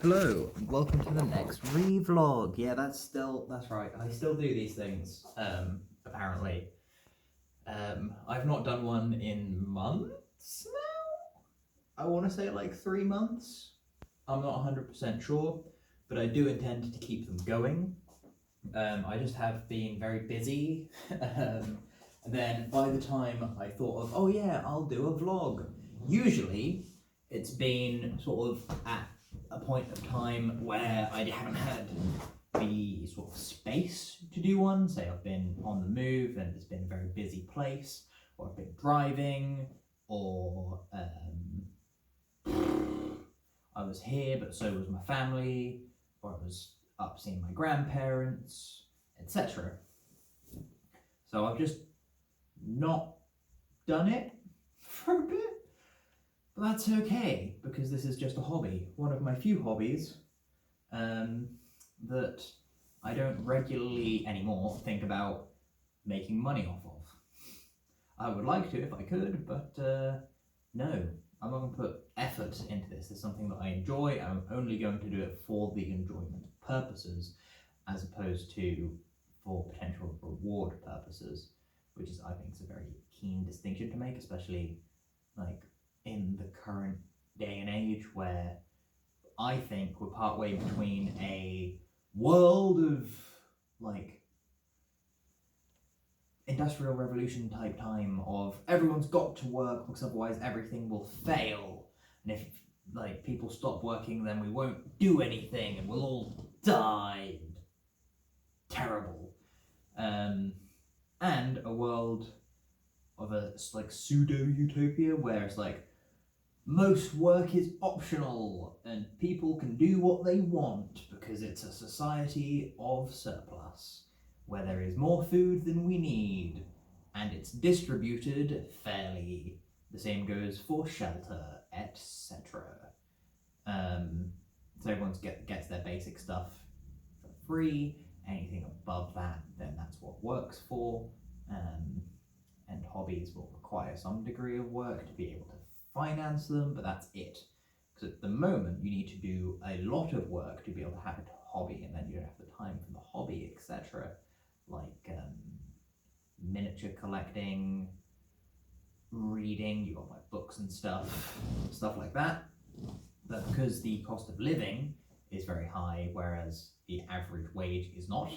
Hello, and welcome to the Next ReeVlog. Yeah, that's right. I still do these things, apparently. I've not done one in months now? I want to say like 3 months. I'm not 100% sure, but I do intend to keep them going. I just have been very busy. And then by the time I thought of, oh yeah, I'll do a vlog, usually it's been sort of at a point of time where I haven't had the sort of space to do one. Say I've been on the move and it's been a very busy place, or I've been driving, or I was here but so was my family, or I was up seeing my grandparents, etc. So I've just not done it for a bit. But that's okay, because this is just a hobby. One of my few hobbies that I don't regularly anymore think about making money off of. I would like to if I could, but no. I'm not going to put effort into this. It's something that I enjoy. I'm only going to do it for the enjoyment purposes, as opposed to for potential reward purposes, which is, I think, is a very keen distinction to make, especially like in the current day and age where I think we're partway between a world of like industrial revolution type time of everyone's got to work because otherwise everything will fail, and if like people stop working then we won't do anything and we'll all die. Terrible. And a world of a like pseudo utopia where it's like most work is optional and people can do what they want because it's a society of surplus where there is more food than we need and it's distributed fairly. The same goes for shelter, etc. So everyone gets their basic stuff for free. Anything above that, then that's what work's for. And hobbies will require some degree of work to be able to finance them, but that's it. Because at the moment, you need to do a lot of work to be able to have a hobby, and then you don't have the time for the hobby, etc. Like miniature collecting, reading, you got like books and stuff like that. But because the cost of living is very high, whereas the average wage is not,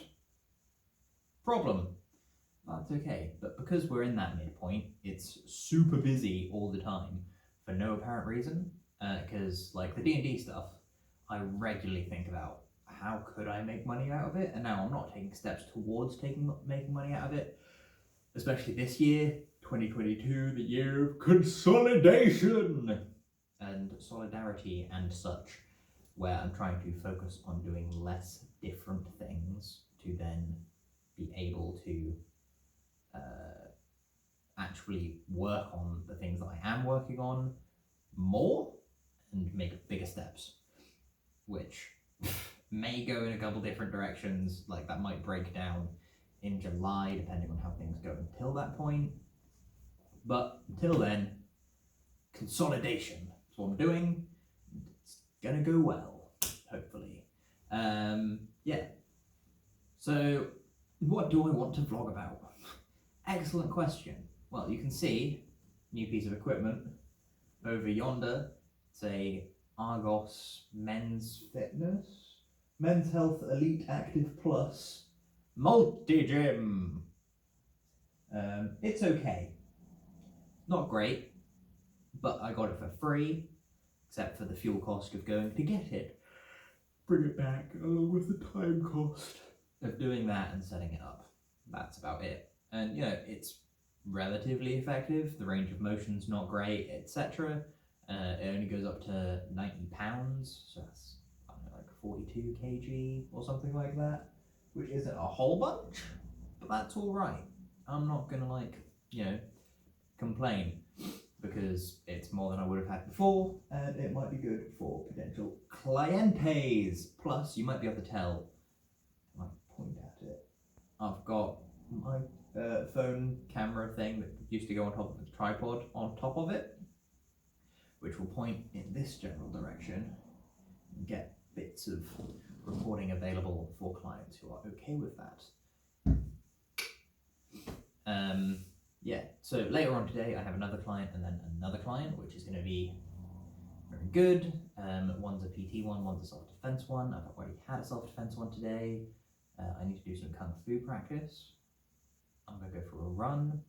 problem. That's okay, but because we're in that midpoint, it's super busy all the time for no apparent reason. Because like the D&D stuff, I regularly think about how could I make money out of it, and now I'm not taking steps towards making money out of it. Especially this year, 2022, the year of consolidation and solidarity and such, where I'm trying to focus on doing less different things to then be able to actually work on the things that I am working on more and make bigger steps, which may go in a couple different directions. Like that might break down in July depending on how things go until that point, but until then, consolidation is what I'm doing. It's gonna go well, hopefully. Yeah, so what do I want to vlog about? Excellent question. Well, you can see new piece of equipment over yonder. It's a Argos Men's Health Elite Active Plus multi-gym. It's okay. Not great, but I got it for free, except for the fuel cost of going to get it. Bring it back along with the time cost of doing that and setting it up. That's about it. And you know, it's relatively effective. The range of motion's not great, etc. It only goes up to 90 pounds, so that's, I don't know, like 42 kg or something like that, which isn't a whole bunch, but that's all right. I'm not gonna like, you know, complain, because it's more than I would have had before, and it might be good for potential clientes. Plus, you might be able to tell, I might point at it, I've got my phone camera thing that used to go on top of the tripod on top of it, which will point in this general direction and get bits of recording available for clients who are okay with that. Yeah, so later on today I have another client and then another client, which is going to be very good. One's a PT one, one's a self-defense one. I've already had a self-defense one today. I need to do some Kung Fu practice. I'm going to go for a run.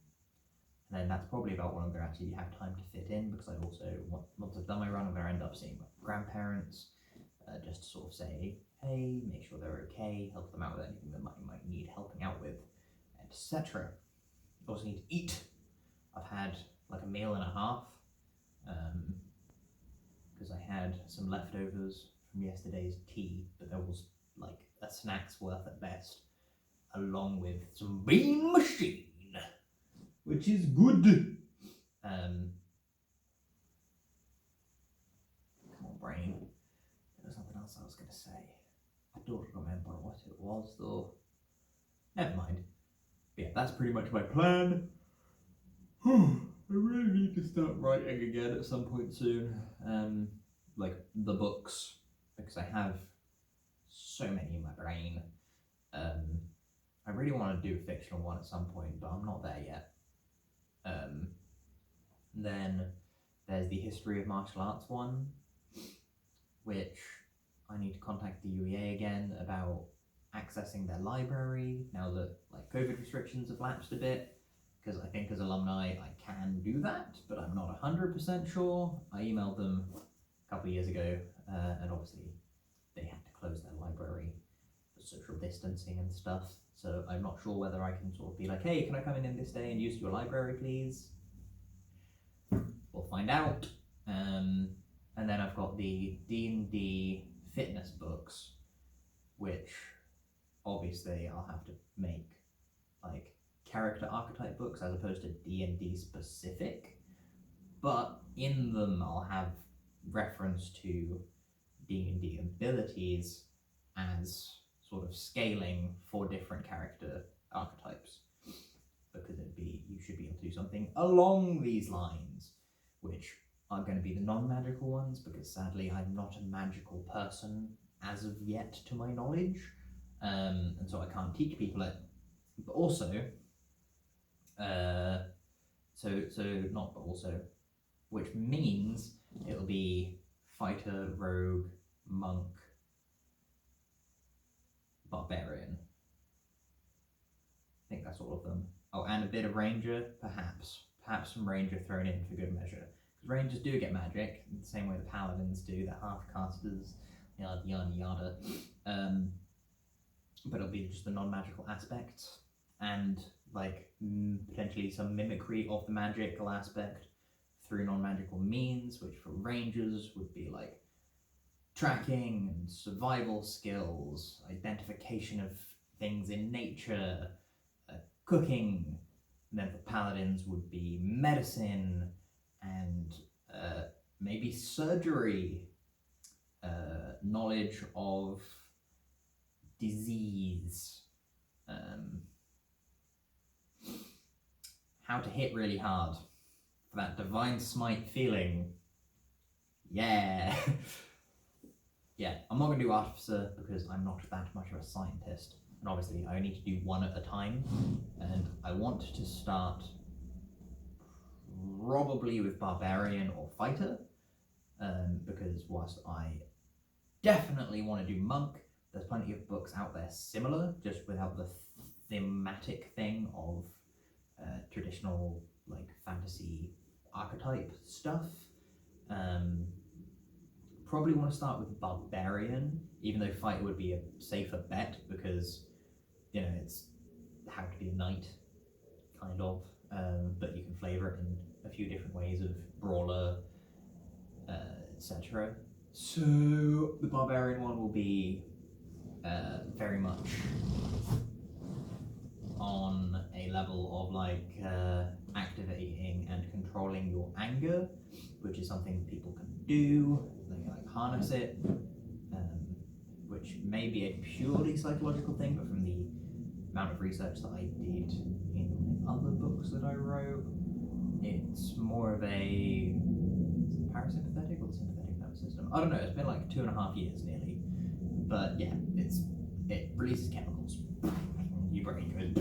And then that's probably about what I'm going to actually have time to fit in, because I also, once I've done my run, I'm going to end up seeing my grandparents, just to sort of say, hey, make sure they're okay, help them out with anything that might need helping out with, etc. Also need to eat. I've had like a meal and a half, because I had some leftovers from yesterday's tea, but there was like a snack's worth at best, along with some bean machine, which is good. Come on, brain. There was something else I was going to say. I don't remember what it was, though. Never mind. But yeah, that's pretty much my plan. I really need to start writing again at some point soon. Like the books, because I have so many in my brain. I really want to do a fictional one at some point, but I'm not there yet. Then there's the history of martial arts one, which I need to contact the UEA again about accessing their library now that like COVID restrictions have lapsed a bit, because I think as alumni I can do that, but I'm not 100% sure. I emailed them a couple of years ago, and obviously they had to close their library for social distancing and stuff, so I'm not sure whether I can sort of be like, hey, can I come in this day and use your library, please? We'll find out. And then I've got the D&D fitness books, which obviously I'll have to make like character archetype books as opposed to D&D specific, but in them I'll have reference to D&D abilities as sort of scaling for different character archetypes, because you should be able to do something along these lines, which are going to be the non-magical ones, because sadly I'm not a magical person as of yet to my knowledge, and so I can't teach people it. But also, which means it'll be fighter, rogue, monk, barbarian. I think that's all of them. Oh, and a bit of ranger, perhaps some ranger thrown in for good measure. Because rangers do get magic, in the same way the paladins do, they're half-casters, yada yada yada. But it'll be just the non-magical aspects, and like potentially some mimicry of the magical aspect through non-magical means, which for rangers would be like tracking and survival skills, identification of things in nature, cooking. And then for paladins would be medicine and maybe surgery, knowledge of disease, how to hit really hard for that divine smite feeling. Yeah. Yeah, I'm not going to do artificer because I'm not that much of a scientist, and obviously I need to do one at a time, and I want to start probably with barbarian or fighter, because whilst I definitely want to do monk, there's plenty of books out there similar, just without the thematic thing of traditional like fantasy archetype stuff. Probably want to start with barbarian, even though fighter would be a safer bet, because you know it's how to be a knight, kind of, but you can flavor it in a few different ways of brawler, etc. So the barbarian one will be very much on a level of like activating and controlling your anger, which is something people can do. They can like harness it, which may be a purely psychological thing, but from the amount of research that I did in other books that I wrote, it's more of a parasympathetic or the sympathetic nervous system. I don't know, it's been like 2.5 years nearly But yeah, it releases chemicals. Your brain goes.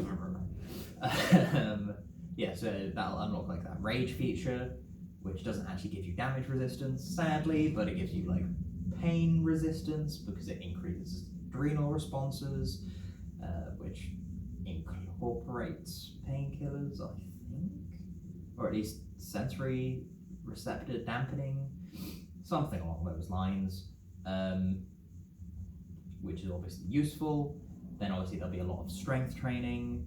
Yeah, so that'll unlock like that rage feature, which doesn't actually give you damage resistance, sadly, but it gives you like pain resistance because it increases adrenal responses, which incorporates painkillers, I think, or at least sensory receptor dampening, something along those lines, which is obviously useful. Then obviously there'll be a lot of strength training,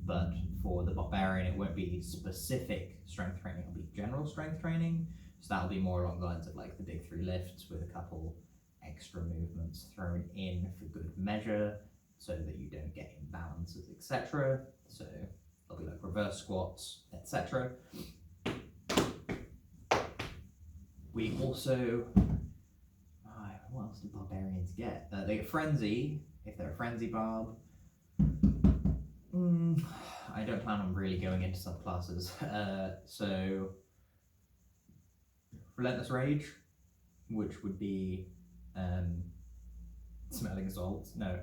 but for the barbarian it won't be specific strength training, it'll be general strength training. So that'll be more along the lines of like the big 3 lifts with a couple extra movements thrown in for good measure so that you don't get imbalances, etc. So there'll be like reverse squats, etc. We also, what else do barbarians get? They get frenzy, if they're a frenzy barb. I don't plan on really going into subclasses. So relentless rage, which would be smelling salts. No.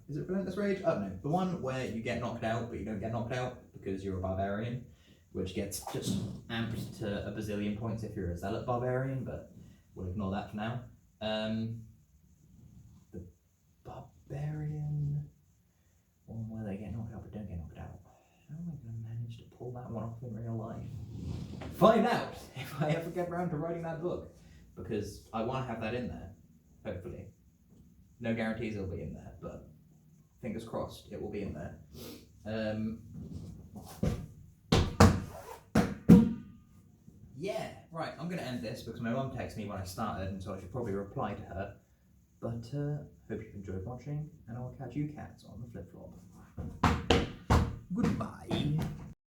Is it relentless rage? Oh no, the one where you get knocked out, but you don't get knocked out because you're a barbarian, which gets just amped to a bazillion points if you're a zealot barbarian, but we'll ignore that for now. The barbarian one where they get knocked out but don't get knocked out. How am I going to manage to pull that one off in real life? Find out if I ever get around to writing that book, because I want to have that in there, hopefully. No guarantees it'll be in there, but fingers crossed it will be in there. Yeah, right, I'm going to end this because my mum texted me when I started, and so I should probably reply to her. But hope you've enjoyed watching, and I'll catch you cats on the flip-flop.